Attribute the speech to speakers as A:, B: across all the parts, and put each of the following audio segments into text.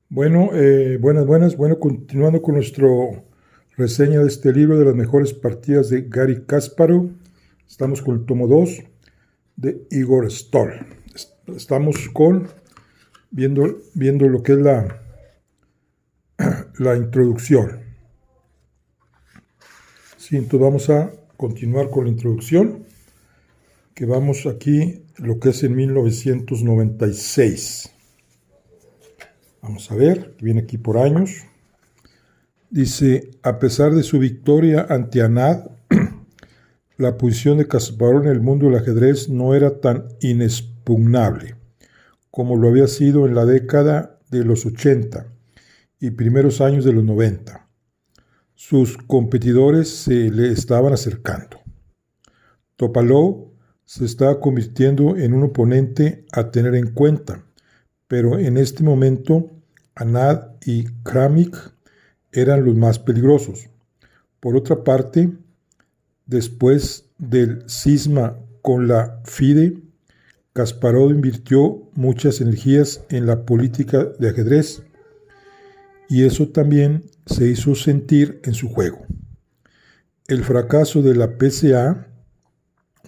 A: Bueno, buenas. Bueno, continuando con nuestra reseña de este libro de las mejores partidas de Garry Kasparov, estamos con el tomo 2 de Igor Stoll. Estamos viendo lo que es la introducción. Sí, entonces vamos a continuar con la introducción, que vamos aquí, lo que es en 1996. Vamos a ver, viene aquí por años. Dice, a pesar de su victoria ante Anand, la posición de Kasparov en el mundo del ajedrez no era tan inexpugnable como lo había sido en la década de los 80 y primeros años de los 90. Sus competidores se le estaban acercando. Topalov se estaba convirtiendo en un oponente a tener en cuenta, pero en este momento Anand y Kramnik eran los más peligrosos. Por otra parte, después del cisma con la FIDE, Kasparov invirtió muchas energías en la política de ajedrez y eso también se hizo sentir en su juego. El fracaso de la PSA,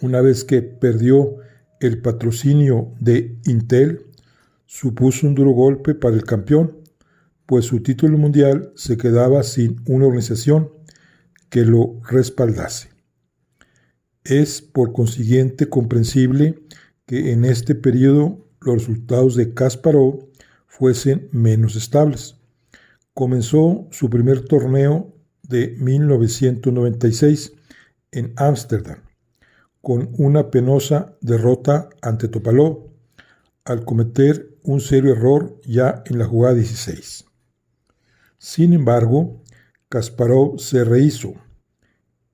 A: una vez que perdió el patrocinio de Intel, supuso un duro golpe para el campeón, pues su título mundial se quedaba sin una organización que lo respaldase. Es por consiguiente comprensible que en este periodo los resultados de Kasparov fuesen menos estables. Comenzó su primer torneo de 1996 en Ámsterdam, con una penosa derrota ante Topalov, al cometer un serio error ya en la jugada 16. Sin embargo, Kasparov se rehizo,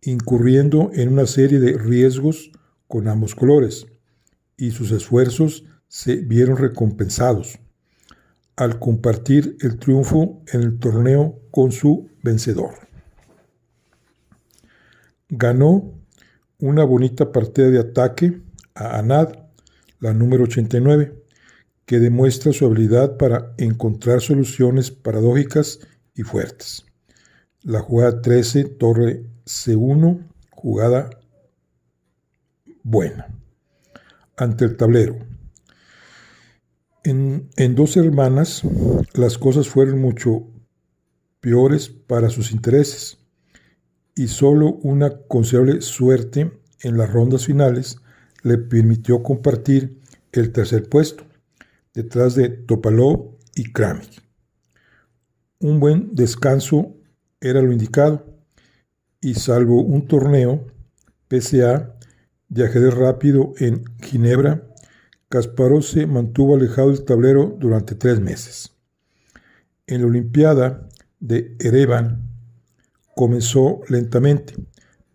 A: incurriendo en una serie de riesgos con ambos colores, y sus esfuerzos se vieron recompensados al compartir el triunfo en el torneo con su vencedor. Ganó una bonita partida de ataque a Anand, la número 89, que demuestra su habilidad para encontrar soluciones paradójicas y fuertes. La jugada 13, torre C1, jugada buena. Ante el tablero. En Dos Hermanas, las cosas fueron mucho peores para sus intereses, y solo una considerable suerte en las rondas finales le permitió compartir el tercer puesto, detrás de Topalov y Kramnik. Un buen descanso era lo indicado, y salvo un torneo PSA de ajedrez rápido en Ginebra, Kasparov se mantuvo alejado del tablero durante 3 meses. En la Olimpiada de Ereván comenzó lentamente,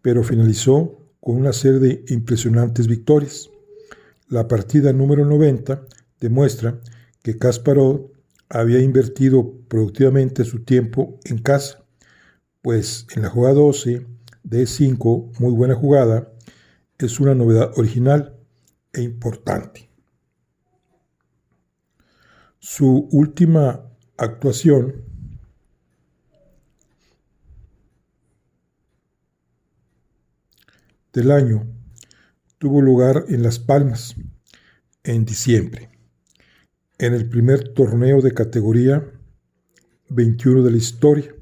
A: pero finalizó con una serie de impresionantes victorias. La partida número 90 demuestra que Kasparov había invertido productivamente su tiempo en casa, pues en la jugada 12 de E5, muy buena jugada, es una novedad original e importante. Su última actuación del año tuvo lugar en Las Palmas en diciembre, en el primer torneo de categoría 21 de la historia.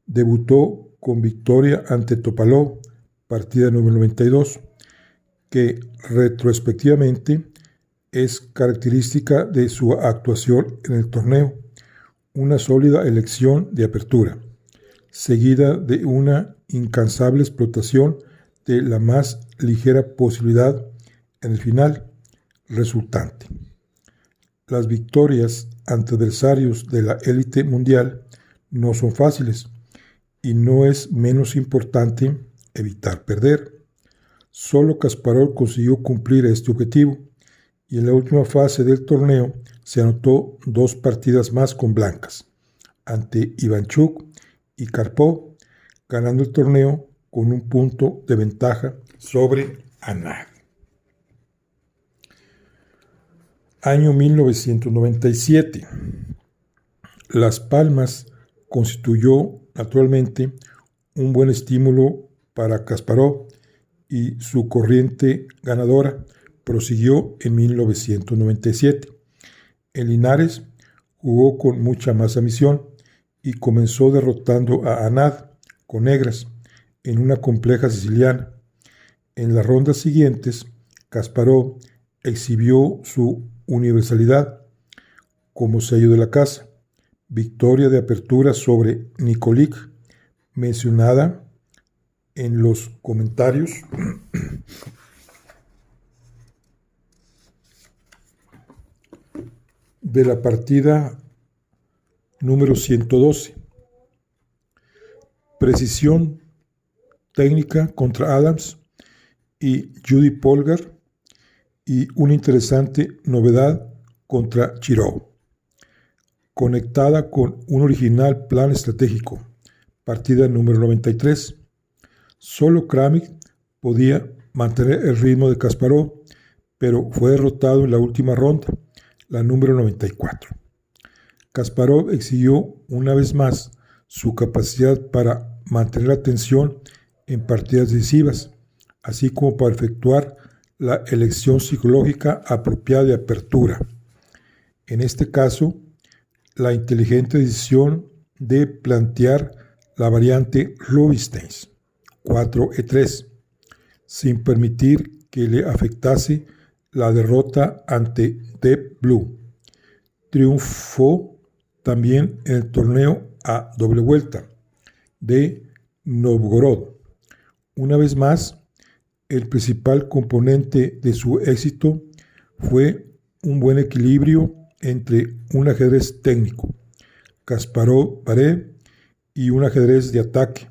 A: Debutó con victoria ante Topalov, partida número 92, que retrospectivamente es característica de su actuación en el torneo, una sólida elección de apertura, seguida de una incansable explotación de la más ligera posibilidad en el final resultante. Las victorias ante adversarios de la élite mundial no son fáciles, y no es menos importante evitar perder. Solo Kasparov consiguió cumplir este objetivo, y en la última fase del torneo se anotó 2 partidas más con blancas, ante Ivanchuk y Karpov, ganando el torneo con un punto de ventaja sobre Anand. Año 1997. Las Palmas constituyó naturalmente un buen estímulo para Kasparov y su corriente ganadora prosiguió en 1997. En Linares jugó con mucha más ambición y comenzó derrotando a Anad con negras en una compleja siciliana. En las rondas siguientes, Kasparov exhibió su universalidad como sello de la casa. Victoria de apertura sobre Nikolic, mencionada en los comentarios de la partida número 112. Precisión técnica contra Adams y Judy Polgar, y una interesante novedad contra Chirov, conectada con un original plan estratégico. Partida número 93. Solo Kramnik podía mantener el ritmo de Kasparov, pero fue derrotado en la última ronda, la número 94. Kasparov exigió una vez más su capacidad para mantener la tensión en partidas decisivas, así como para efectuar la elección psicológica apropiada de apertura. En este caso, la inteligente decisión de plantear la variante Rubinstein 4E3, sin permitir que le afectase la derrota ante Deep Blue. Triunfó también en el torneo a doble vuelta de Novgorod. Una vez más, el principal componente de su éxito fue un buen equilibrio entre un ajedrez técnico, Kasparov-Varev, y un ajedrez de ataque,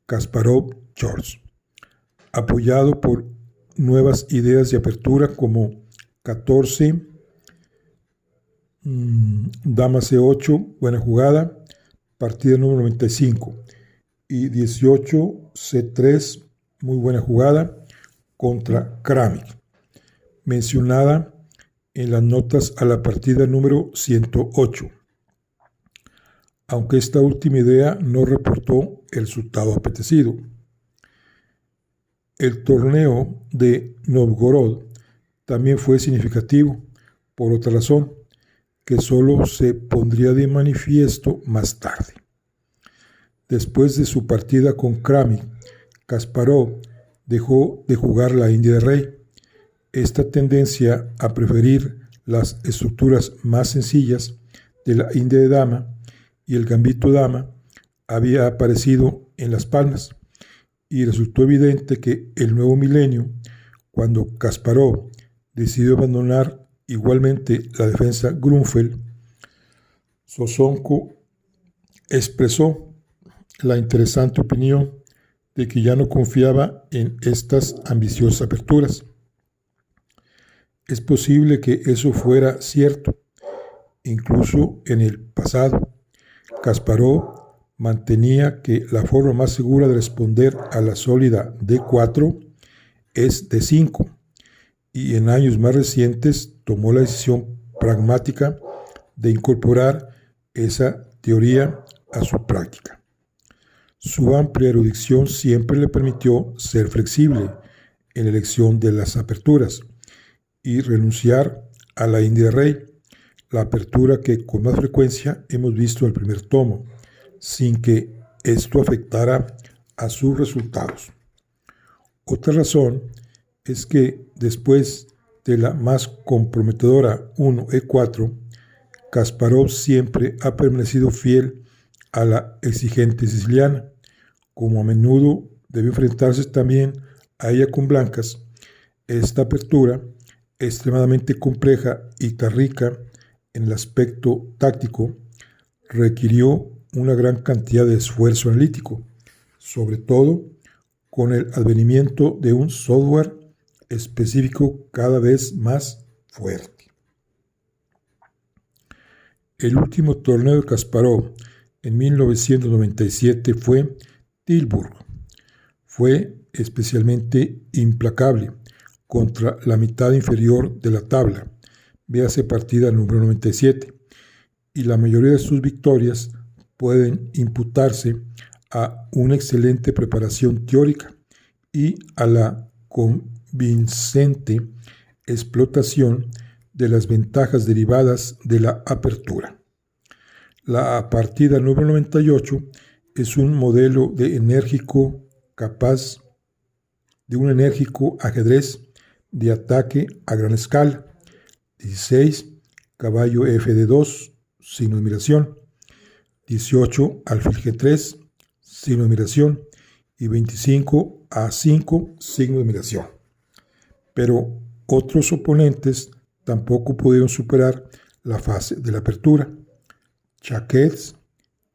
A: Kasparov-George, apoyado por nuevas ideas de apertura como 14, Dama C8, buena jugada, partida número 95, y 18, C3, muy buena jugada, contra Kramnik, mencionada en las notas a la partida número 108, aunque esta última idea no reportó el resultado apetecido. El torneo de Novgorod también fue significativo, por otra razón, que solo se pondría de manifiesto más tarde. Después de su partida con Kramnik, Kasparov dejó de jugar la India de Rey. Esta tendencia a preferir las estructuras más sencillas de la India de Dama y el Gambito Dama había aparecido en Las Palmas, y resultó evidente que el nuevo milenio, cuando Kasparov decidió abandonar igualmente la defensa Grunfeld, Sosonko expresó la interesante opinión de que ya no confiaba en estas ambiciosas aperturas. Es posible que eso fuera cierto. Incluso en el pasado, Kasparov mantenía que la forma más segura de responder a la sólida D4 es D5, y en años más recientes tomó la decisión pragmática de incorporar esa teoría a su práctica. Su amplia erudición siempre le permitió ser flexible en la elección de las aperturas y renunciar a la India de Rey, la apertura que con más frecuencia hemos visto en el primer tomo, sin que esto afectara a sus resultados. Otra razón es que después de la más comprometedora 1E4, Kasparov siempre ha permanecido fiel a la exigente siciliana, como a menudo debe enfrentarse también a ella con blancas. Esta apertura, extremadamente compleja y tan rica en el aspecto táctico, requirió una gran cantidad de esfuerzo analítico, sobre todo con el advenimiento de un software específico cada vez más fuerte. El último torneo de Kasparov en 1997 fue Tilburg. Fue especialmente implacable contra la mitad inferior de la tabla, véase partida número 97, y la mayoría de sus victorias pueden imputarse a una excelente preparación teórica y a la convincente explotación de las ventajas derivadas de la apertura. La partida número 98 es un modelo de un enérgico ajedrez de ataque a gran escala. 16, caballo F2, signo de admiración. 18, alfil G3, signo de admiración. Y 25, A5, signo de admiración. Pero otros oponentes tampoco pudieron superar la fase de la apertura. Chaquets,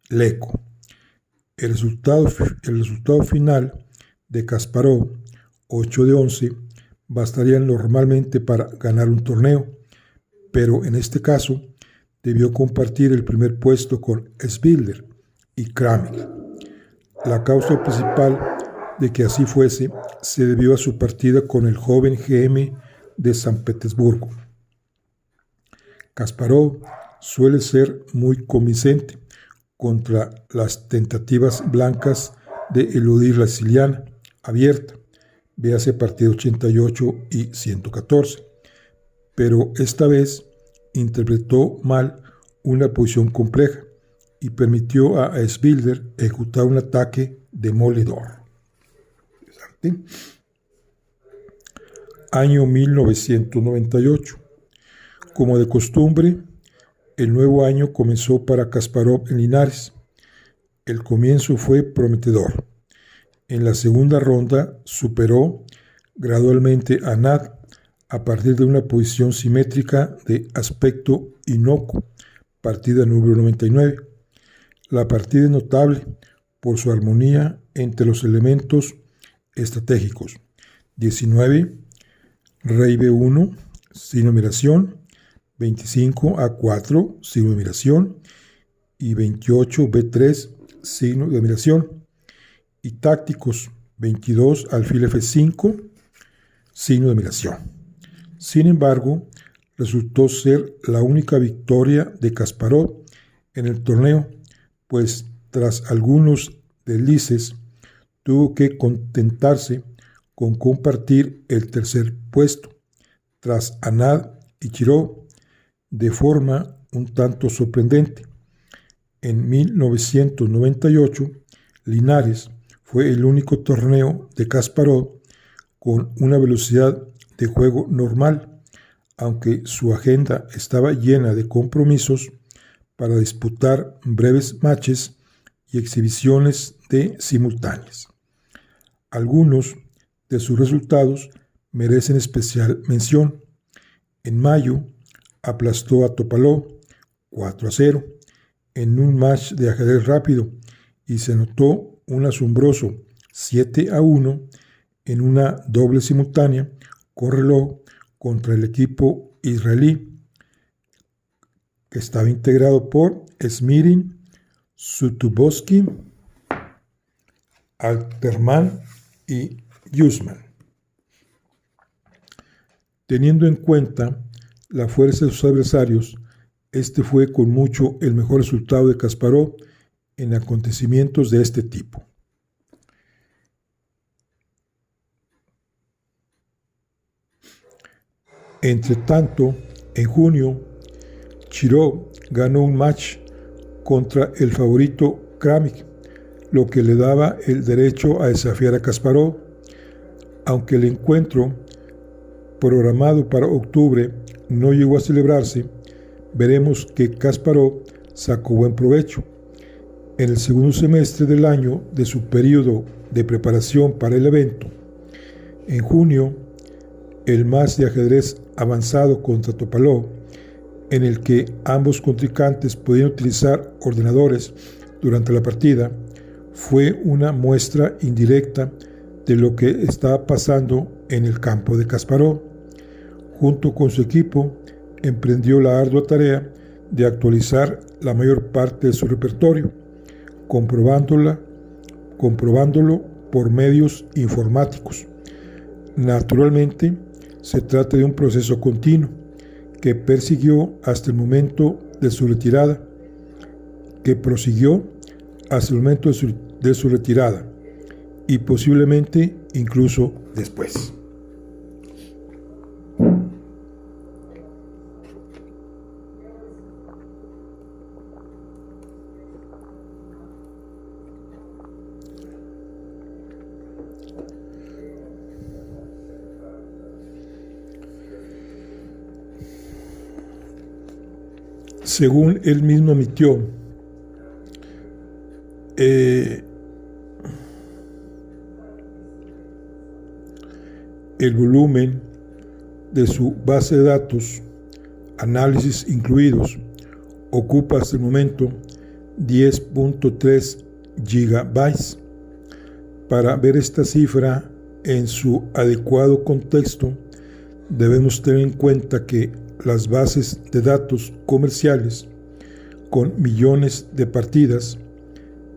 A: Leco. El resultado final de Kasparov, 8 de 11, bastaría normalmente para ganar un torneo, pero en este caso debió compartir el primer puesto con Svilder y Kramnik. La causa principal de que así fuese se debió a su partida con el joven GM de San Petersburgo. Kasparov suele ser muy convincente contra las tentativas blancas de eludir la siciliana abierta, véase partida 88 y 114, pero esta vez interpretó mal una posición compleja y permitió a Svilder ejecutar un ataque demoledor. Año 1998. Como de costumbre, el nuevo año comenzó para Kasparov en Linares. El comienzo fue prometedor. En la segunda ronda superó gradualmente a Nad a partir de una posición simétrica de aspecto inocuo, partida número 99. La partida es notable por su armonía entre los elementos estratégicos. 19, rey B1, signo de admiración. 25, A4, signo de admiración. Y 28, B3, signo de admiración. Y tácticos, 22, alfil F5, signo de admiración. Sin embargo, resultó ser la única victoria de Kasparov en el torneo, pues tras algunos deslices tuvo que contentarse con compartir el tercer puesto, tras Anad y Chirov, de forma un tanto sorprendente. En 1998, Linares fue el único torneo de Kasparov con una velocidad de juego normal, aunque su agenda estaba llena de compromisos para disputar breves matches y exhibiciones de simultáneas. Algunos de sus resultados merecen especial mención. En mayo, aplastó a Topalov 4-0 en un match de ajedrez rápido y se anotó un asombroso 7-1 en una doble simultánea con reloj contra el equipo israelí, que estaba integrado por Smirin, Sutubosky, Alterman y Yusman. Teniendo en cuenta la fuerza de sus adversarios, este fue con mucho el mejor resultado de Kasparov en acontecimientos de este tipo. Entre tanto, en junio, Chirov ganó un match contra el favorito Kramnik, lo que le daba el derecho a desafiar a Kasparov. Aunque el encuentro, programado para octubre, no llegó a celebrarse, veremos que Kasparov sacó buen provecho. En el segundo semestre del año de su periodo de preparación para el evento, en junio, el match de ajedrez avanzado contra Topalov, en el que ambos contrincantes podían utilizar ordenadores durante la partida, fue una muestra indirecta de lo que estaba pasando en el campo de Kasparov. Junto con su equipo, emprendió la ardua tarea de actualizar la mayor parte de su repertorio, comprobándolo por medios informáticos. Naturalmente, se trata de un proceso continuo que persiguió hasta el momento de su retirada que prosiguió hasta el momento de su retirada y posiblemente incluso después. Según él mismo admitió, el volumen de su base de datos, análisis incluidos, ocupa hasta el momento 10.3 gigabytes. Para ver esta cifra en su adecuado contexto, debemos tener en cuenta que las bases de datos comerciales, con millones de partidas,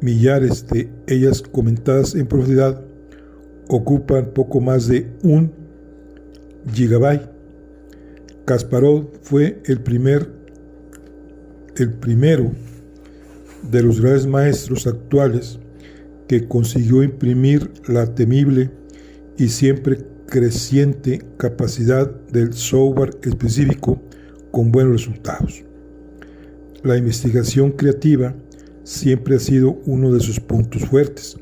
A: millares de ellas comentadas en profundidad, ocupan poco más de 1 gigabyte. Kasparov fue el primero de los grandes maestros actuales que consiguió imprimir la temible y siempre creciente capacidad del software específico con buenos resultados. La investigación creativa siempre ha sido uno de sus puntos fuertes,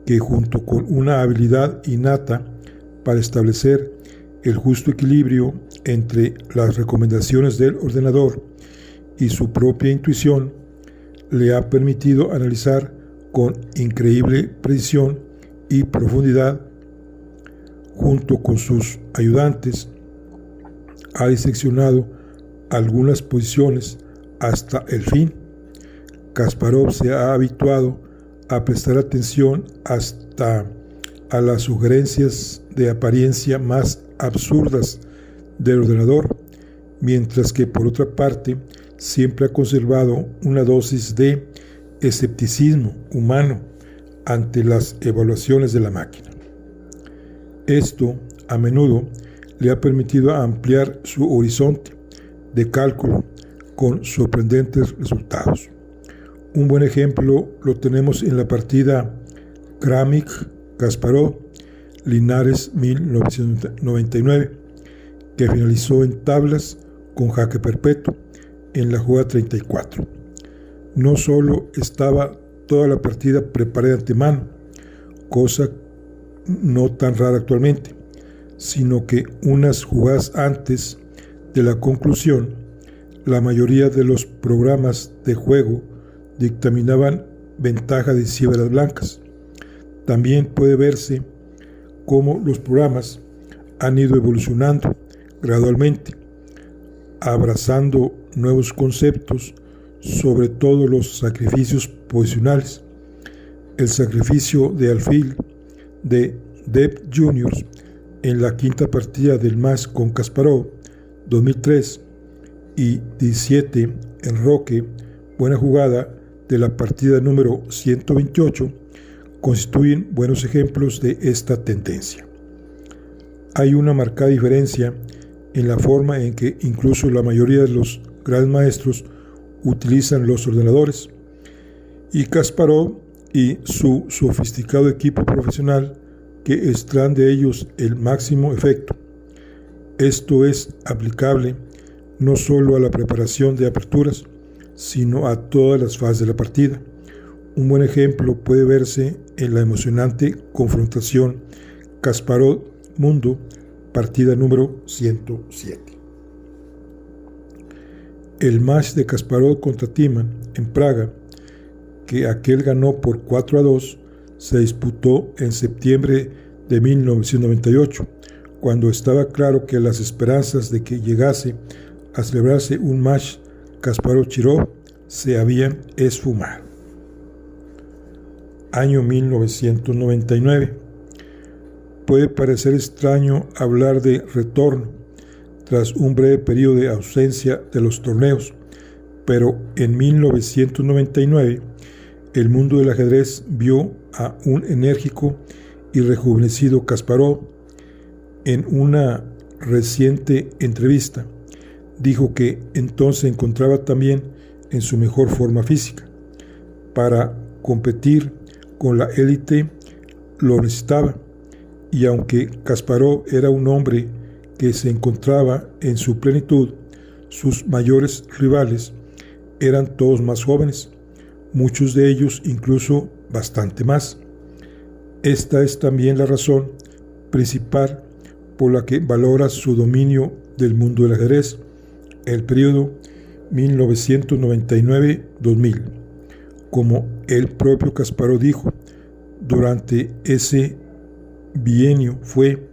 A: que junto con una habilidad innata para establecer el justo equilibrio entre las recomendaciones del ordenador y su propia intuición, le ha permitido analizar con increíble precisión y profundidad. Junto con sus ayudantes, ha diseccionado algunas posiciones hasta el fin. Kasparov se ha habituado a prestar atención hasta a las sugerencias de apariencia más absurdas del ordenador, mientras que por otra parte siempre ha conservado una dosis de escepticismo humano ante las evaluaciones de la máquina. Esto a menudo le ha permitido ampliar su horizonte de cálculo con sorprendentes resultados. Un buen ejemplo lo tenemos en la partida Kramnik-Kasparov Linares 1999, que finalizó en tablas con jaque perpetuo en la jugada 34. No solo estaba toda la partida preparada de antemano, cosa no tan rara actualmente, sino que unas jugadas antes de la conclusión, la mayoría de los programas de juego dictaminaban ventaja de cifras blancas. También puede verse cómo los programas han ido evolucionando gradualmente, abrazando nuevos conceptos, sobre todo los sacrificios posicionales. El sacrificio de alfil de Depp Jr. en la quinta partida del match con Kasparov 2003 y 17 en Roque, buena jugada de la partida número 128, constituyen buenos ejemplos de esta tendencia. Hay una marcada diferencia en la forma en que incluso la mayoría de los grandes maestros utilizan los ordenadores, y Kasparov y su sofisticado equipo profesional que extraen de ellos el máximo efecto. Esto es aplicable no solo a la preparación de aperturas, sino a todas las fases de la partida. Un buen ejemplo puede verse en la emocionante confrontación Kasparov-Mundo, partida número 107. El match de Kasparov contra Timan en Praga, que aquel ganó por 4-2, se disputó en septiembre de 1998, cuando estaba claro que las esperanzas de que llegase a celebrarse un match Kasparov-Chirov se habían esfumado. Año 1999. Puede parecer extraño hablar de retorno tras un breve periodo de ausencia de los torneos, pero en 1999 el mundo del ajedrez vio a un enérgico y rejuvenecido Kasparov. En una reciente entrevista dijo que entonces se encontraba también en su mejor forma física. para competir con la élite lo necesitaba, y aunque Kasparov era un hombre que se encontraba en su plenitud, sus mayores rivales eran todos más jóvenes, muchos de ellos incluso bastante más. Esta es también la razón principal por la que valora su dominio del mundo del ajedrez, el periodo 1999-2000. Como el propio Kasparov dijo, durante ese bienio fue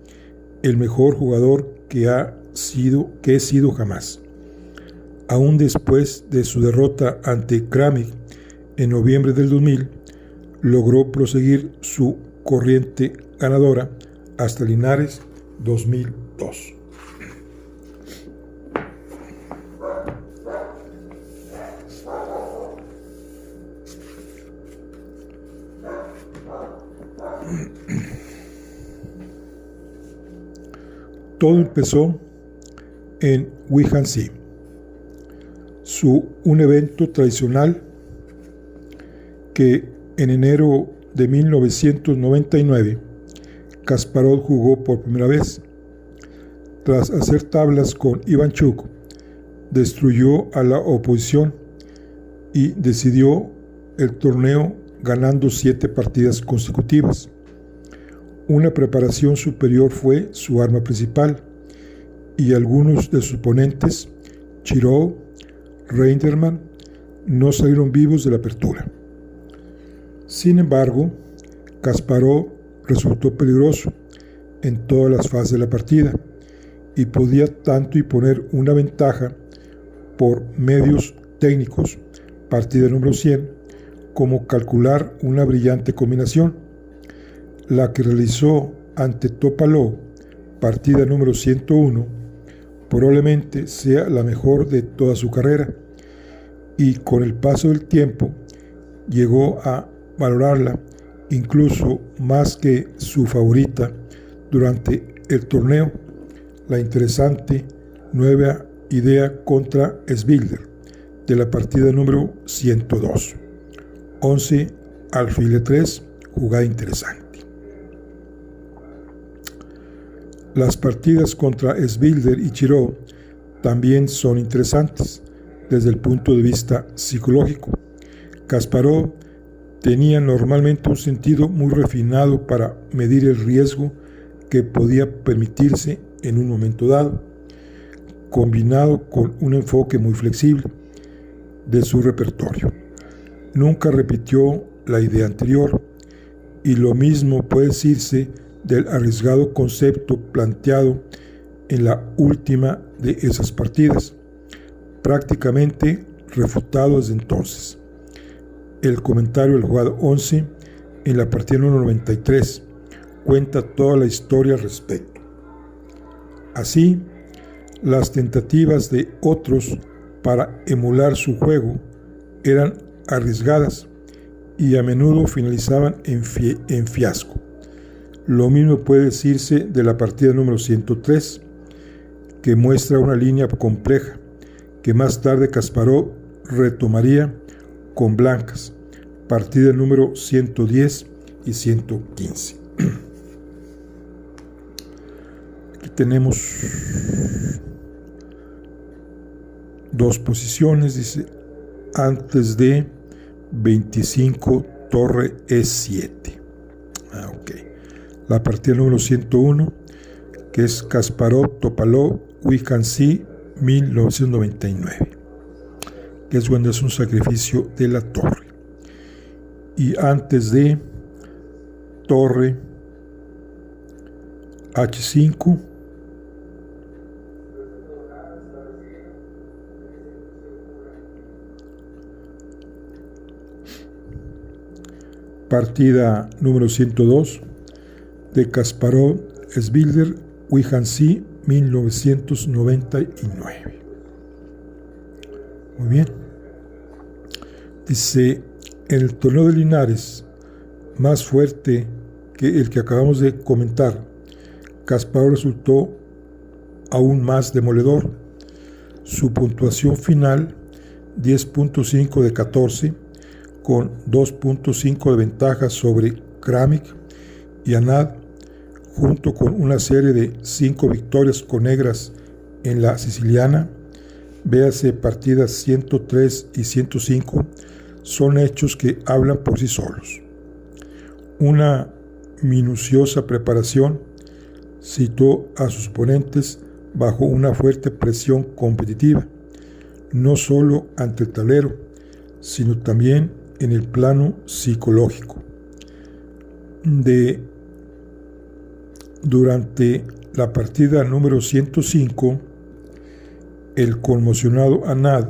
A: el mejor jugador que he sido jamás. Aún después de su derrota ante Kramnik en noviembre del 2000, logró proseguir su corriente ganadora hasta Linares 2002. Todo empezó en Wihansi, un evento tradicional que en enero de 1999 Kasparov jugó por primera vez. Tras hacer tablas con Ivanchuk, destruyó a la oposición y decidió el torneo ganando 7 partidas consecutivas. Una preparación superior fue su arma principal, y algunos de sus oponentes, Chirov, Reinderman, no salieron vivos de la apertura. Sin embargo, Kasparov resultó peligroso en todas las fases de la partida y podía tanto imponer una ventaja por medios técnicos, partida número 100, como calcular una brillante combinación. La que realizó ante Topalov, partida número 101, probablemente sea la mejor de toda su carrera, y con el paso del tiempo llegó a valorarla incluso más que su favorita durante el torneo, la interesante nueva idea contra Svilder de la partida número 102. 11 alfil de 3, jugada interesante. Las partidas contra Svilder y Chirov también son interesantes desde el punto de vista psicológico. Kasparov tenía normalmente un sentido muy refinado para medir el riesgo que podía permitirse en un momento dado, combinado con un enfoque muy flexible de su repertorio. Nunca repitió la idea anterior, y lo mismo puede decirse del arriesgado concepto planteado en la última de esas partidas, prácticamente refutado desde entonces. El comentario del jugador 11 en la partida número 93 cuenta toda la historia al respecto. Así, las tentativas de otros para emular su juego eran arriesgadas y a menudo finalizaban en fiasco. Lo mismo puede decirse de la partida número 103, que muestra una línea compleja que más tarde Kasparov retomaría con blancas, partida número 110 y 115. Aquí tenemos dos posiciones, dice, antes de 25 torre E7. Ok. La partida número 101, que es Kasparov, Topalov, Wihansi, 1999, que es cuando es un sacrificio de la torre. Y antes de torre H5, partida número 102 de Kasparov, Svilder, Wihansi, 1999. Muy bien. Dice, en el torneo de Linares, más fuerte que el que acabamos de comentar, Kasparov resultó aún más demoledor. Su puntuación final, 10.5 de 14, con 2.5 de ventaja sobre Kramnik y Anad, junto con una serie de 5 victorias con negras en la siciliana, véase partidas 103 y 105, son hechos que hablan por sí solos. Una minuciosa preparación situó a sus oponentes bajo una fuerte presión competitiva, no solo ante el tablero, sino también en el plano psicológico. Durante la partida número 105, el conmocionado Anad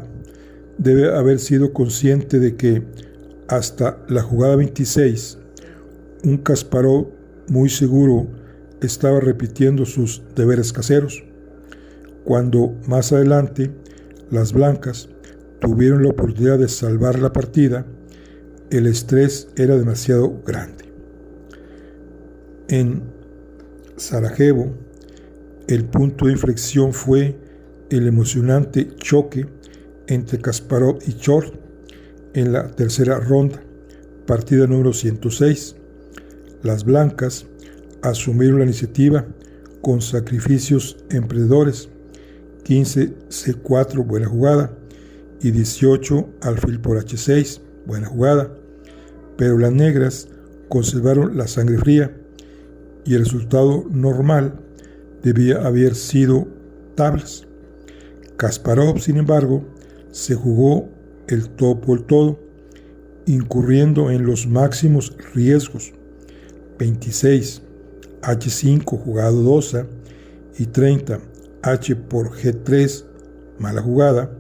A: debe haber sido consciente de que hasta la jugada 26, un Kasparov muy seguro estaba repitiendo sus deberes caseros, cuando más adelante las blancas tuvieron la oportunidad de salvar la partida. El estrés era demasiado grande. En Sarajevo, el punto de inflexión fue el emocionante choque entre Kasparov y Chort en la tercera ronda, partida número 106. Las blancas asumieron la iniciativa con sacrificios emprendedores: 15 C4, buena jugada, y 18 alfil por H6, buena jugada, pero las negras conservaron la sangre fría y el resultado normal debía haber sido tablas. Kasparov, sin embargo, se jugó el todo por todo, incurriendo en los máximos riesgos: 26 H5, jugada dudosa, y 30 H por G3, mala jugada.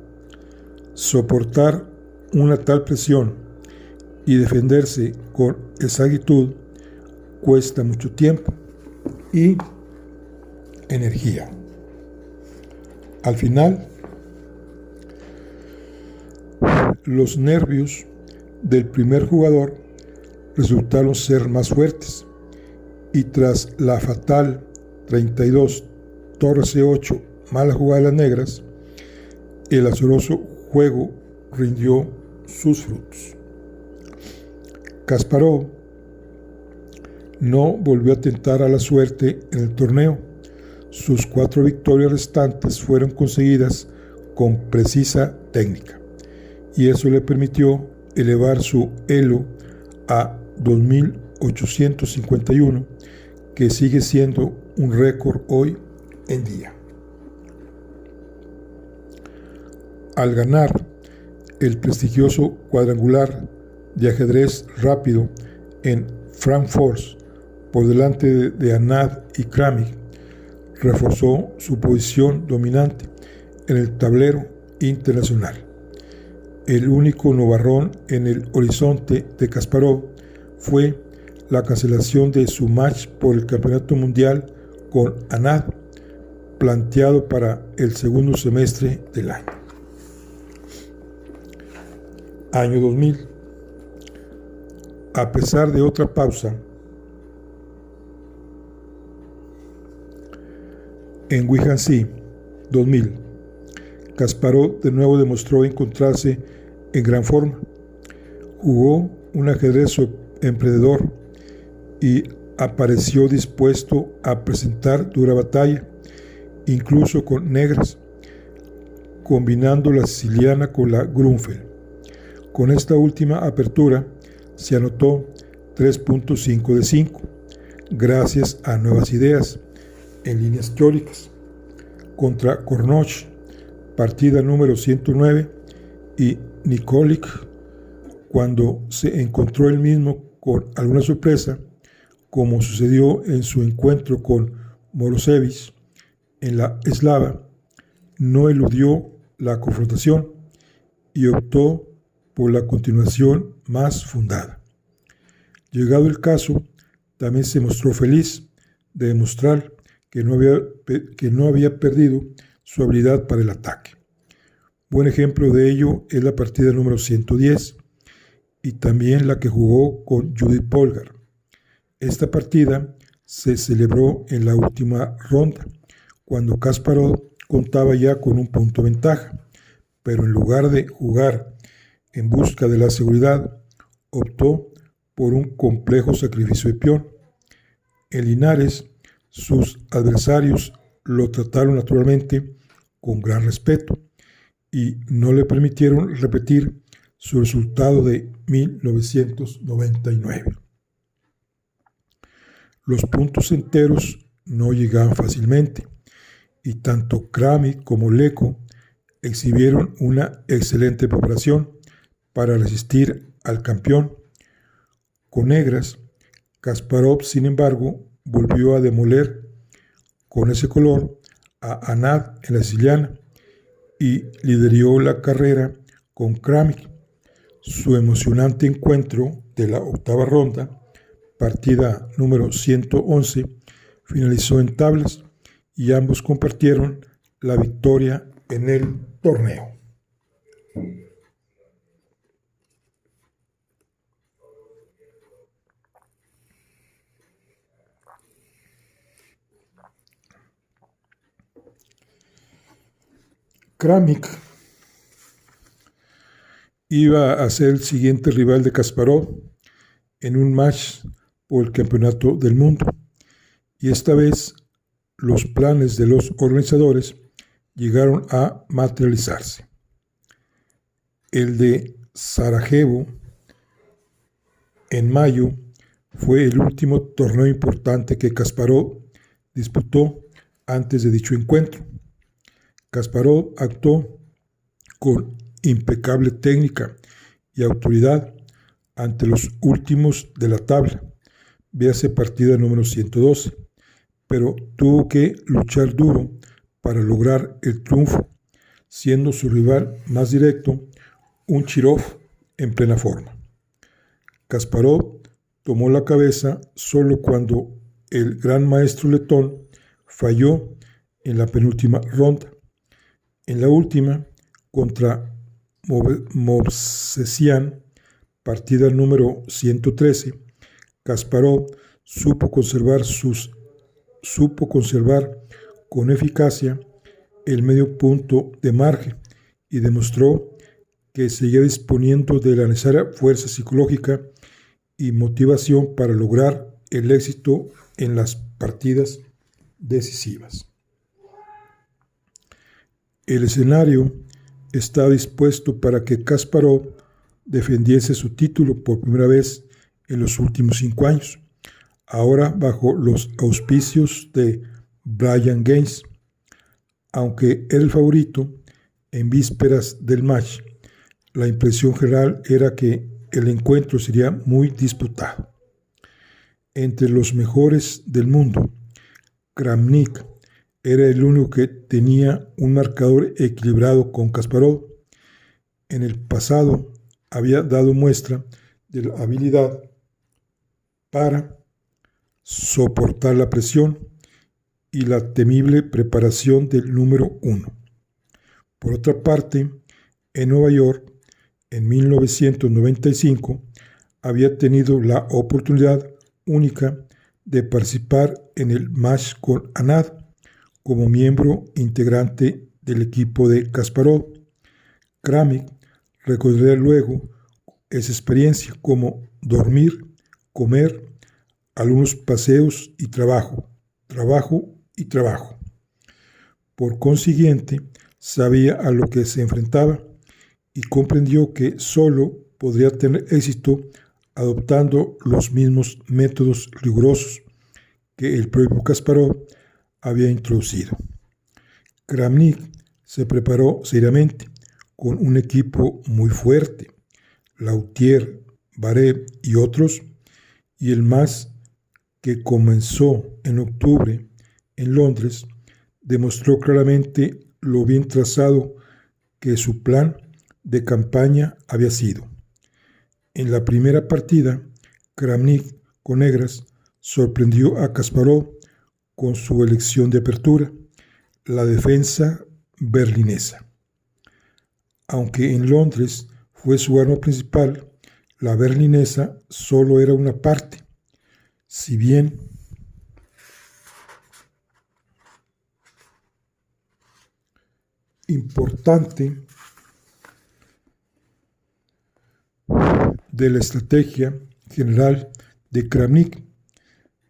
A: Soportar una tal presión y defenderse con exactitud cuesta mucho tiempo y energía. Al final, los nervios del primer jugador resultaron ser más fuertes, y tras la fatal 32 torre C8, mala jugada de las negras, el azaroso juego rindió sus frutos. Kasparov no volvió a tentar a la suerte en el torneo. Sus 4 victorias restantes fueron conseguidas con precisa técnica, y eso le permitió elevar su elo a 2.851, que sigue siendo un récord hoy en día. Al ganar el prestigioso cuadrangular de ajedrez rápido en Frankfurt por delante de Anad y Kramnik, reforzó su posición dominante en el tablero internacional. El único nubarrón en el horizonte de Kasparov fue la cancelación de su match por el campeonato mundial con Anad, planteado para el segundo semestre del año. Año 2000. A pesar de otra pausa, en Wihansee 2000, Kasparov de nuevo demostró encontrarse en gran forma. Jugó un ajedrez emprendedor y apareció dispuesto a presentar dura batalla, incluso con negras, combinando la siciliana con la Grunfeld. Con esta última apertura se anotó 3.5 de 5, gracias a nuevas ideas en líneas teóricas, contra Kornoch, partida número 109, y Nikolic, cuando se encontró él mismo con alguna sorpresa, como sucedió en su encuentro con Morozevich en la eslava, no eludió la confrontación y optó por la continuación más fundada. Llegado el caso, también se mostró feliz de demostrar que no había perdido su habilidad para el ataque. Buen ejemplo de ello es la partida número 110 y también la que jugó con Judith Polgar. Esta partida se celebró en la última ronda, cuando Kasparov contaba ya con un punto de ventaja, pero en lugar de jugar en busca de la seguridad, optó por un complejo sacrificio de peón. En Linares, sus adversarios lo trataron naturalmente con gran respeto y no le permitieron repetir su resultado de 1999. Los puntos enteros no llegaban fácilmente y tanto Krámnik como Leko exhibieron una excelente preparación para resistir al campeón. Con negras, Kasparov, sin embargo, volvió a demoler con ese color a Anad en la siciliana y lideró la carrera con Krámnik. Su emocionante encuentro de la octava ronda, partida número 111, finalizó en tablas y ambos compartieron la victoria en el torneo. Krámnik iba a ser el siguiente rival de Kasparov en un match por el campeonato del mundo, y esta vez los planes de los organizadores llegaron a materializarse. El de Sarajevo en mayo fue el último torneo importante que Kasparov disputó antes de dicho encuentro. Kasparov actuó con impecable técnica y autoridad ante los últimos de la tabla, véase partida número 112, pero tuvo que luchar duro para lograr el triunfo, siendo su rival más directo un Chirov en plena forma. Kasparov tomó la cabeza solo cuando el gran maestro letón falló en la penúltima ronda. En la última, contra Movsesian, partida número 113, Kasparov supo conservar con eficacia el medio punto de margen y demostró que seguía disponiendo de la necesaria fuerza psicológica y motivación para lograr el éxito en las partidas decisivas. El escenario estaba dispuesto para que Kasparov defendiese su título por primera vez en los últimos 5 años, ahora bajo los auspicios de Brian Gaines. Aunque era el favorito, en vísperas del match, la impresión general era que el encuentro sería muy disputado. Entre los mejores del mundo, Krámnik era el único que tenía un marcador equilibrado con Kasparov. En el pasado había dado muestra de la habilidad para soportar la presión y la temible preparación del número 1. Por otra parte, en Nueva York, en 1995, había tenido la oportunidad única de participar en el match con Anad como miembro integrante del equipo de Kasparov. Krámnik recordaría luego esa experiencia como dormir, comer, algunos paseos y trabajo. Por consiguiente, sabía a lo que se enfrentaba y comprendió que solo podría tener éxito adoptando los mismos métodos rigurosos que el propio Kasparov había introducido. Krámnik se preparó seriamente con un equipo muy fuerte, Lautier, Barev y otros, y el más que comenzó en octubre en Londres demostró claramente lo bien trazado que su plan de campaña había sido. En la primera partida, Krámnik con negras sorprendió a Kasparov con su elección de apertura, la defensa berlinesa. Aunque en Londres fue su arma principal, la berlinesa solo era una parte. Si bien importante, de la estrategia general de Kramnik.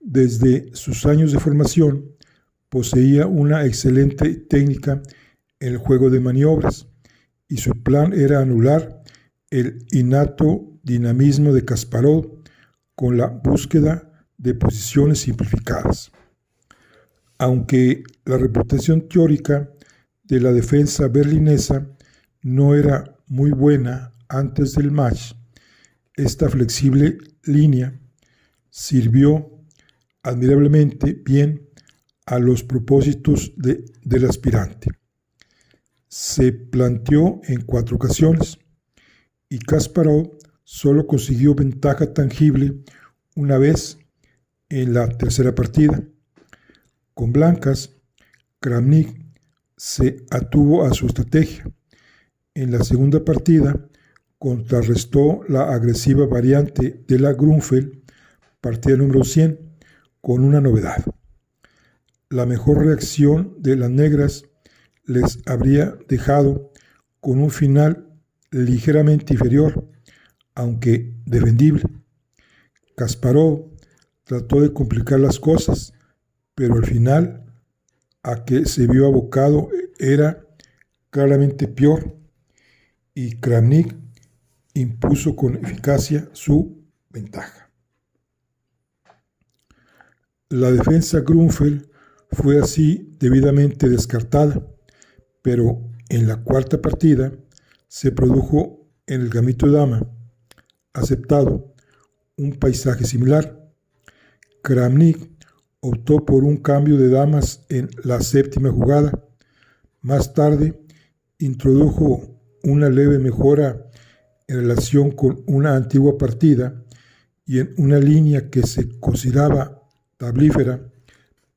A: Desde sus años de formación, poseía una excelente técnica en el juego de maniobras, y su plan era anular el innato dinamismo de Kasparov con la búsqueda de posiciones simplificadas. Aunque la reputación teórica de la defensa berlinesa no era muy buena antes del match, esta flexible línea sirvió admirablemente bien a los propósitos del aspirante. Se planteó en 4 ocasiones y Kasparov solo consiguió ventaja tangible una vez en la tercera partida. Con blancas, Kramnik se atuvo a su estrategia. En la segunda partida, contrarrestó la agresiva variante de la Grünfeld, partida número 100, con una novedad. La mejor reacción de las negras les habría dejado con un final ligeramente inferior, aunque defendible. Kasparov trató de complicar las cosas, pero al final a que se vio abocado era claramente peor, y Kramnik impuso con eficacia su ventaja. La defensa Grünfeld fue así debidamente descartada, pero en la cuarta partida se produjo en el gamito de dama aceptado un paisaje similar. Kramnik optó por un cambio de damas en la séptima jugada. Más tarde introdujo una leve mejora en relación con una antigua partida y en una línea que se consideraba tablífera,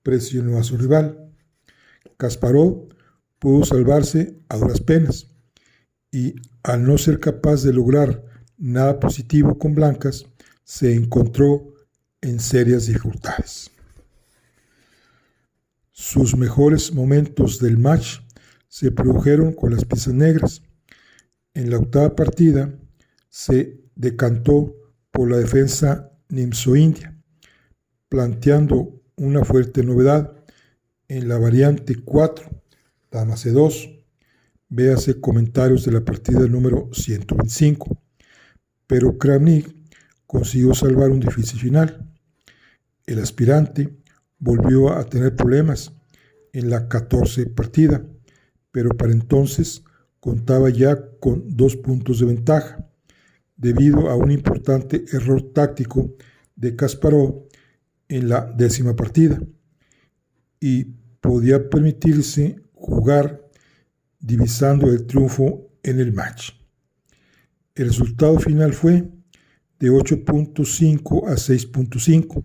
A: presionó a su rival. Kasparov pudo salvarse a duras penas y, al no ser capaz de lograr nada positivo con blancas, se encontró en serias dificultades. Sus mejores momentos del match se produjeron con las piezas negras. En la octava partida se decantó por la defensa nimzo-india, planteando una fuerte novedad en la variante 4, dama C2. Véase comentarios de la partida número 125. Pero Kramnik consiguió salvar un difícil final. El aspirante volvió a tener problemas en la 14 partida, pero para entonces contaba ya con 2 puntos de ventaja, debido a un importante error táctico de Kasparov en la 10ª partida, y podía permitirse jugar divisando el triunfo en el match. El resultado final fue de 8.5 a 6.5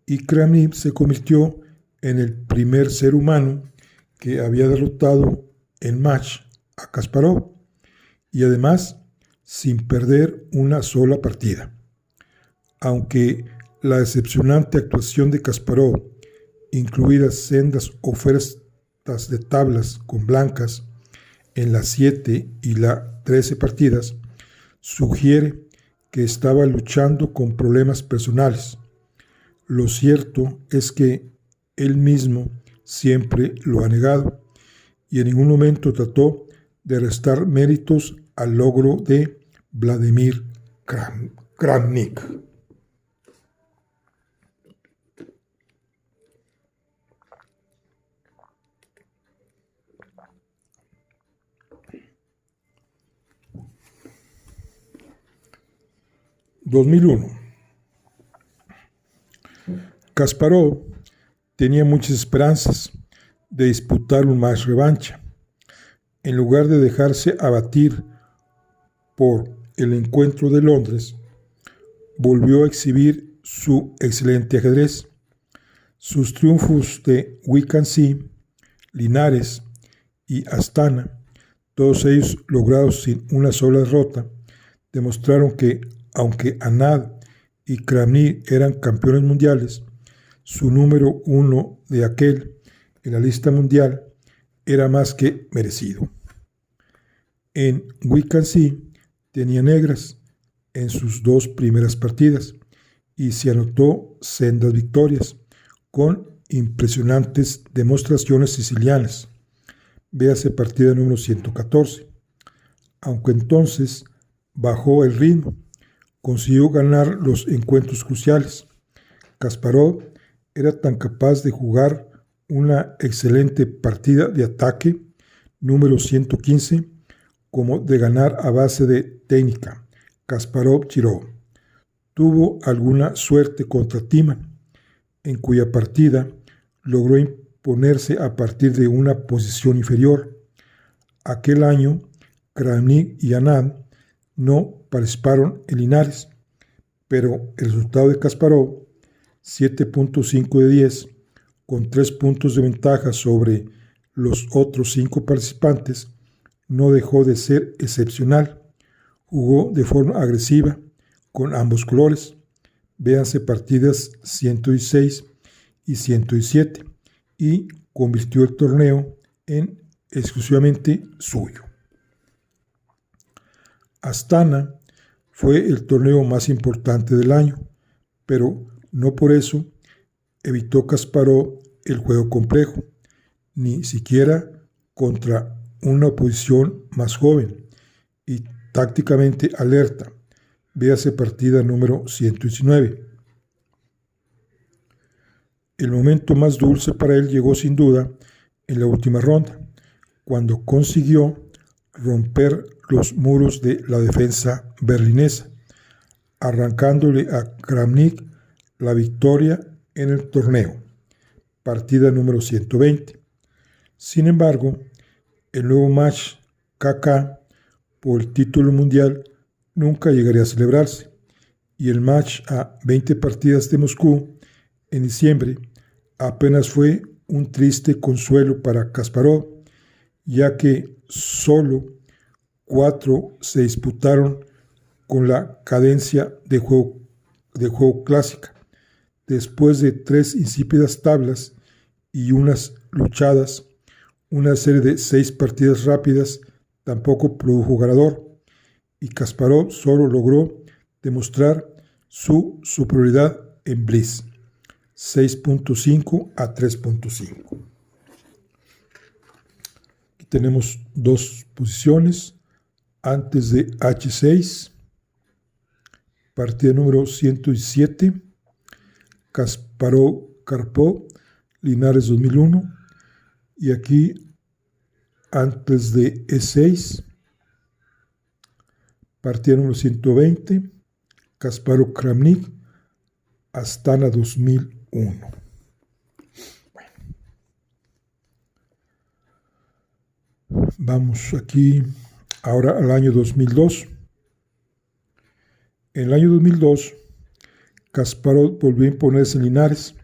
A: y Kramnik se convirtió en el primer ser humano que había derrotado en match a Kasparov, y además sin perder una sola partida. Aunque la decepcionante actuación de Kasparov, incluidas sendas ofertas de tablas con blancas en las 7 y la 13 partidas, sugiere que estaba luchando con problemas personales. Lo cierto es que él mismo siempre lo ha negado y en ningún momento trató de restar méritos al logro de Vladimir Kramnik. (2001) Kasparov tenía muchas esperanzas de disputar un match revancha. En lugar de dejarse abatir por el encuentro de Londres, volvió a exhibir su excelente ajedrez. Sus triunfos de Wincancy, Linares y Astana, todos ellos logrados sin una sola derrota, demostraron que, aunque Anand y Kramnik eran campeones mundiales, su número 1 de aquel en la lista mundial era más que merecido. En Wincancy tenía negras, en sus 2 primeras partidas y se anotó sendas victorias con impresionantes demostraciones sicilianas. Véase partida número 114. Aunque entonces bajó el ritmo, consiguió ganar los encuentros cruciales. Kasparov era tan capaz de jugar una excelente partida de ataque número 115 como de ganar a base de técnica. Kasparov-Chirov tuvo alguna suerte contra Timan, en cuya partida logró imponerse a partir de una posición inferior. Aquel año, Kramnik y Anand no participaron en Linares, pero el resultado de Kasparov, 7.5 de 10, con 3 puntos de ventaja sobre los otros 5 participantes, no dejó de ser excepcional. Jugó de forma agresiva con ambos colores. Véanse partidas 116 y 117 y convirtió el torneo en exclusivamente suyo. Astana fue el torneo más importante del año, pero no por eso evitó Kasparov el juego complejo, ni siquiera contra una oposición más joven y tácticamente alerta. Véase partida número 119. El momento más dulce para él llegó sin duda en la última ronda, cuando consiguió romper los muros de la defensa berlinesa, arrancándole a Kramnik la victoria en el torneo. Partida número 120. Sin embargo, el nuevo match KK por el título mundial nunca llegaría a celebrarse, y el match a 20 partidas de Moscú en diciembre apenas fue un triste consuelo para Kasparov, ya que solo 4 se disputaron con la cadencia de juego clásica. Después de 3 insípidas tablas y unas luchadas, una serie de 6 partidas rápidas tampoco produjo ganador, y Kasparov solo logró demostrar su superioridad en Blitz, 6.5 a 3.5. Aquí tenemos 2 posiciones antes de H6, partida número 117, Kasparov-Karpov, Linares 2001, y aquí antes de E6, partida número 120, Kasparov-Kramnik, Astana 2001. Bueno. Vamos aquí ahora al año 2002. En el año 2002, Kasparov volvió a imponerse en Linares,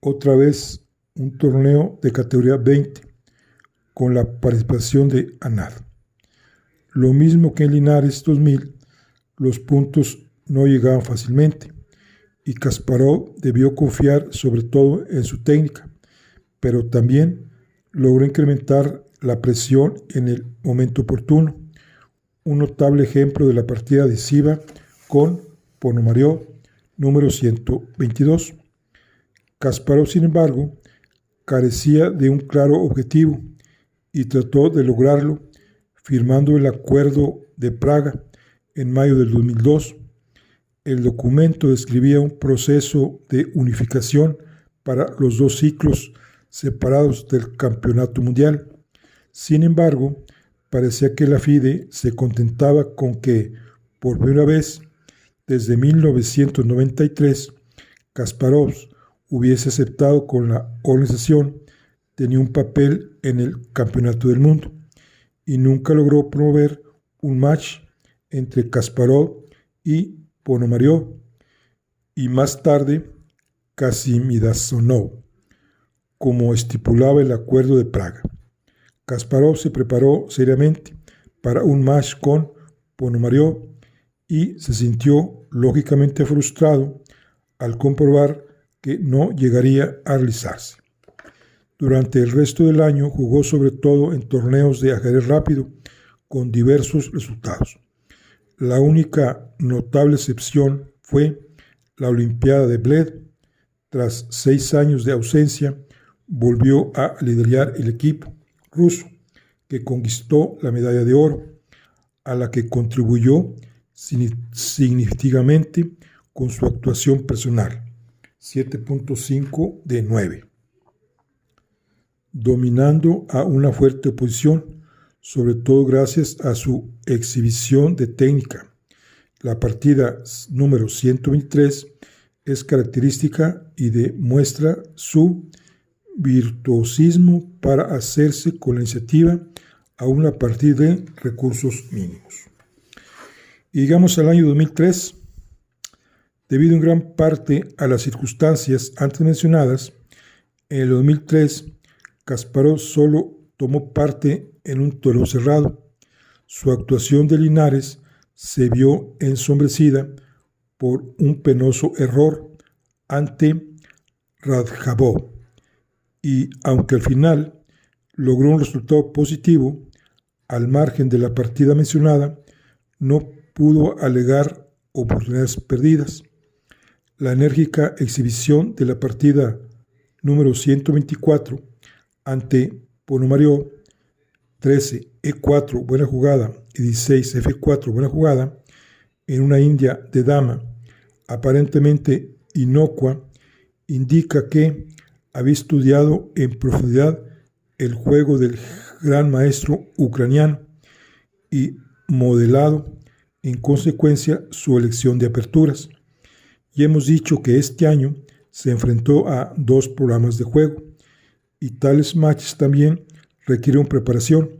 A: otra vez un torneo de categoría 20, con la participación de Anand. Lo mismo que en Linares 2000, los puntos no llegaban fácilmente, y Kasparov debió confiar sobre todo en su técnica, pero también logró incrementar la presión en el momento oportuno. Un notable ejemplo de la partida decisiva con Ponomariov, número 122. Kasparov, sin embargo, carecía de un claro objetivo y trató de lograrlo firmando el Acuerdo de Praga en mayo del 2002. El documento describía un proceso de unificación para los 2 ciclos separados del campeonato mundial. Sin embargo, parecía que la FIDE se contentaba con que, por primera vez desde 1993, Kasparov hubiese aceptado con la organización tenía un papel en el campeonato del mundo, y nunca logró promover un match entre Kasparov y Ponomariov, y más tarde Kasimidasonov, como estipulaba el Acuerdo de Praga. Kasparov se preparó seriamente para un match con Ponomariov y se sintió lógicamente frustrado al comprobar que no llegaría a realizarse. Durante el resto del año jugó sobre todo en torneos de ajedrez rápido con diversos resultados. La única notable excepción fue la Olimpiada de Bled. Tras 6 años de ausencia, volvió a liderar el equipo ruso, que conquistó la medalla de oro, a la que contribuyó significativamente con su actuación personal, 7.5 de 9, dominando a una fuerte oposición, sobre todo gracias a su exhibición de técnica. La partida número 123 es característica y demuestra su virtuosismo para hacerse con la iniciativa aún a partir de recursos mínimos. Y llegamos al año 2003. Debido en gran parte a las circunstancias antes mencionadas, en el 2003 Kasparov solo tomó parte en un torneo cerrado. Su actuación de Linares se vio ensombrecida por un penoso error ante Radjabov, y aunque al final logró un resultado positivo, al margen de la partida mencionada, no pudo alegar oportunidades perdidas. La enérgica exhibición de la partida número 124 ante Ponomarev, 13 E4 buena jugada y 16 F4 buena jugada, en una India de dama aparentemente inocua, indica que había estudiado en profundidad el juego del gran maestro ucraniano y modelado en consecuencia su elección de aperturas. Y hemos dicho que este año se enfrentó a 2 programas de juego, y tales matches también requieren preparación.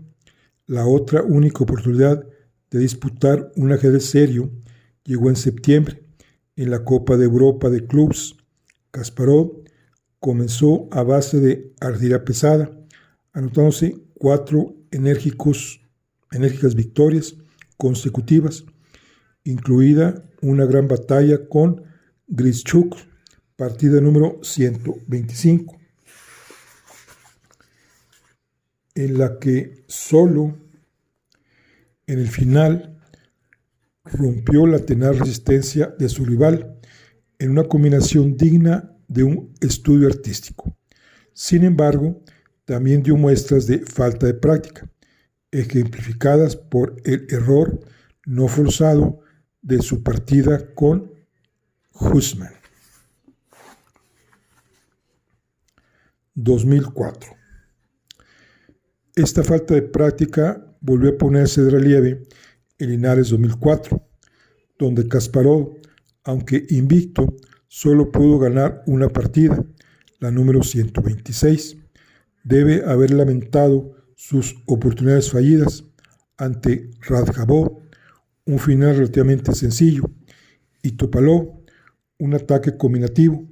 A: La otra única oportunidad de disputar un ajedrez serio llegó en septiembre, en la Copa de Europa de Clubs. Kasparov comenzó a base de artillería pesada, anotándose 4 enérgicas victorias consecutivas, incluida una gran batalla con Grischuk, partida número 125, en la que solo en el final rompió la tenaz resistencia de su rival en una combinación digna de un estudio artístico. Sin embargo, también dio muestras de falta de práctica, ejemplificadas por el error no forzado de su partida con Husman. 2004. Esta falta de práctica volvió a ponerse de relieve en Linares 2004, donde Kasparov, aunque invicto, solo pudo ganar una partida, la número 126. Debe haber lamentado sus oportunidades fallidas ante Radjabov, un final relativamente sencillo, y Topalov, un ataque combinativo,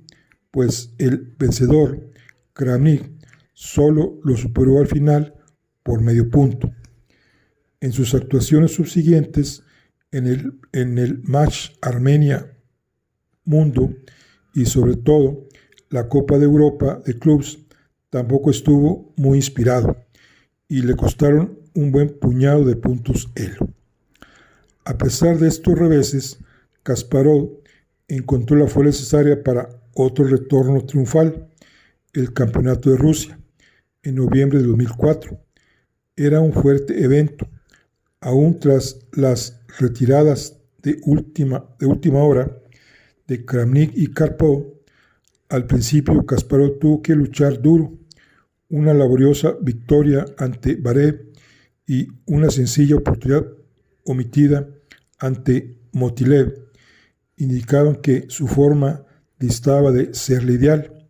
A: pues el vencedor, Kramnik, solo lo superó al final por medio punto. En sus actuaciones subsiguientes, en el match Armenia Mundo y sobre todo la Copa de Europa de Clubs, tampoco estuvo muy inspirado y le costaron un buen puñado de puntos Elo. A pesar de estos reveses, Kasparov encontró la fuerza necesaria para otro retorno triunfal, el Campeonato de Rusia, en noviembre de 2004. Era un fuerte evento, aún tras las retiradas de última hora de Kramnik y Karpov. Al principio, Kasparov tuvo que luchar duro. Una laboriosa victoria ante Barev y una sencilla oportunidad omitida ante Motilev indicaban que su forma distaba de ser la ideal.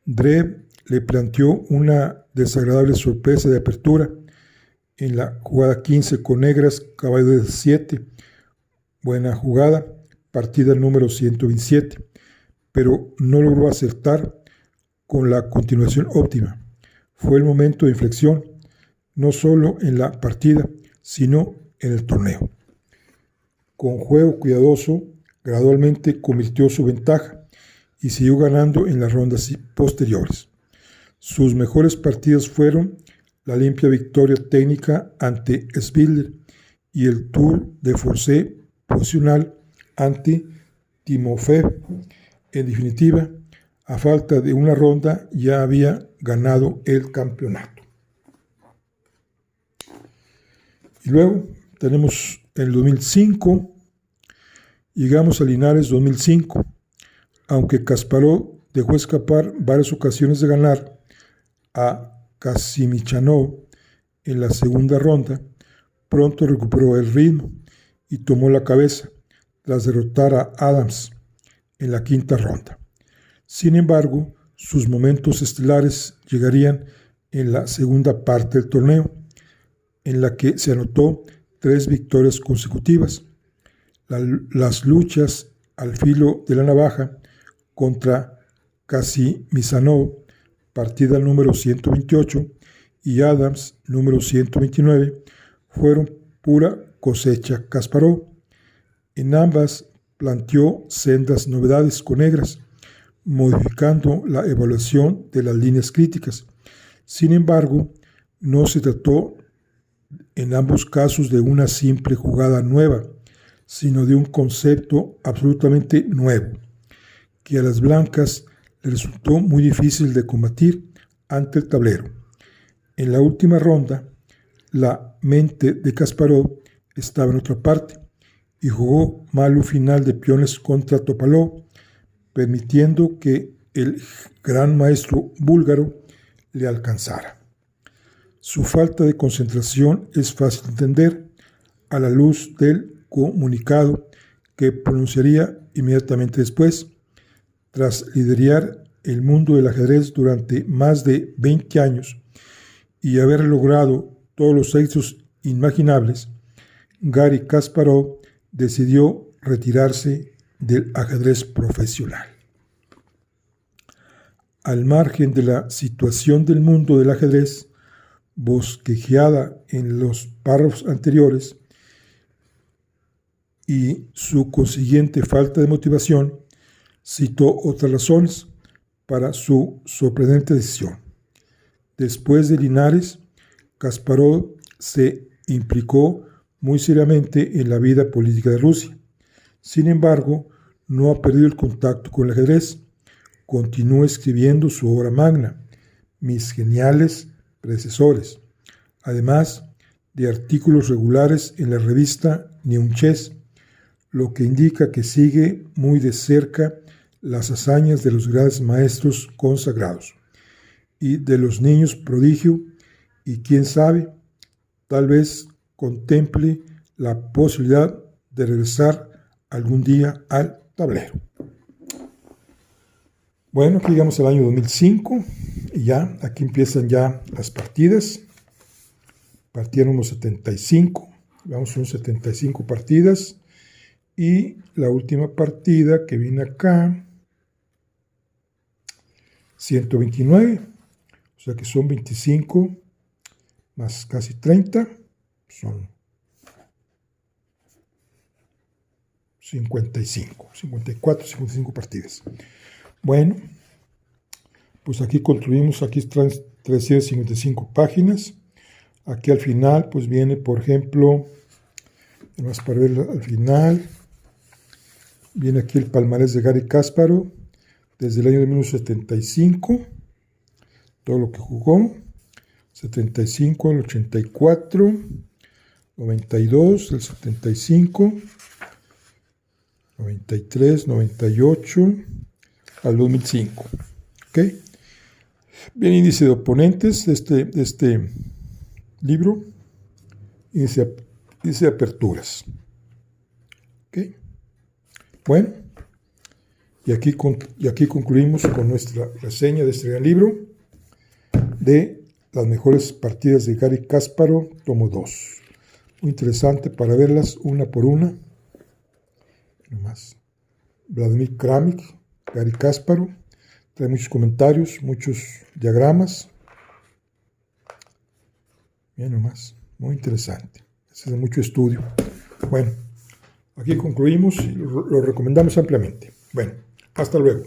A: Drev le planteó una desagradable sorpresa de apertura en la jugada 15 con negras, caballo de 7, buena jugada, partida número 127, pero no logró acertar con la continuación óptima. Fue el momento de inflexión, no solo en la partida, sino en el torneo. Con juego cuidadoso, gradualmente convirtió su ventaja y siguió ganando en las rondas posteriores. Sus mejores partidas fueron la limpia victoria técnica ante Spindler y el Tour de Force posicional ante Timofeev. En definitiva, a falta de una ronda ya había ganado el campeonato. Y luego tenemos el 2005, llegamos a Linares 2005, aunque Kasparov dejó escapar varias ocasiones de ganar a Kasimichanov en la segunda ronda, pronto recuperó el ritmo y tomó la cabeza tras derrotar a Adams en la quinta ronda. Sin embargo, sus momentos estelares llegarían en la segunda parte del torneo, en la que se anotó 3 victorias consecutivas. Las luchas al filo de la navaja contra Kasimichanov, partida número 128, y Adams, número 129, fueron pura cosecha Kasparov. En ambas planteó sendas novedades con negras, modificando la evaluación de las líneas críticas. Sin embargo, no se trató en ambos casos de una simple jugada nueva, sino de un concepto absolutamente nuevo, que a las blancas le resultó muy difícil de combatir ante el tablero. En la última ronda, la mente de Kasparov estaba en otra parte y jugó mal un final de peones contra Topalov, permitiendo que el gran maestro búlgaro le alcanzara. Su falta de concentración es fácil de entender a la luz del comunicado que pronunciaría inmediatamente después. Tras liderar el mundo del ajedrez durante más de 20 años y haber logrado todos los éxitos inimaginables, Garry Kasparov decidió retirarse del ajedrez profesional. Al margen de la situación del mundo del ajedrez, bosquejeada en los párrafos anteriores, y su consiguiente falta de motivación, citó otras razones para su sorprendente decisión. Después de Linares, Kasparov se implicó muy seriamente en la vida política de Rusia. Sin embargo, no ha perdido el contacto con el ajedrez. Continúa escribiendo su obra magna, Mis geniales predecesores, además de artículos regulares en la revista Neum Chess, lo que indica que sigue muy de cerca las hazañas de los grandes maestros consagrados y de los niños prodigio, y quién sabe, tal vez contemple la posibilidad de regresar algún día al tablero. Bueno, aquí llegamos al año 2005 y ya, aquí empiezan ya las partidas. Partieron unos 75, vamos, son 75 partidas. Y la última partida que viene acá, 129, o sea que son 25 más casi 30, son 54, 55 partidas. Bueno, pues aquí concluimos, aquí están 355 páginas. Aquí al final, pues viene, por ejemplo, más para ver al final, viene aquí el palmarés de Garry Kasparov desde el año de 1975, todo lo que jugó, 75 al 84, 92, el 75, 93, 98, al 2005. ¿Ok? Bien, índice de oponentes de este libro, índice de aperturas. ¿Ok? Bueno, y aquí concluimos con nuestra reseña de este gran libro de las mejores partidas de Garry Kasparov, tomo 2. Muy interesante para verlas una por una. Nomás. Vladimir Kramnik, Garry Kasparov, trae muchos comentarios, muchos diagramas. Bien nomás, muy interesante. Es de mucho estudio. Bueno, aquí concluimos y lo recomendamos ampliamente. Bueno, hasta luego.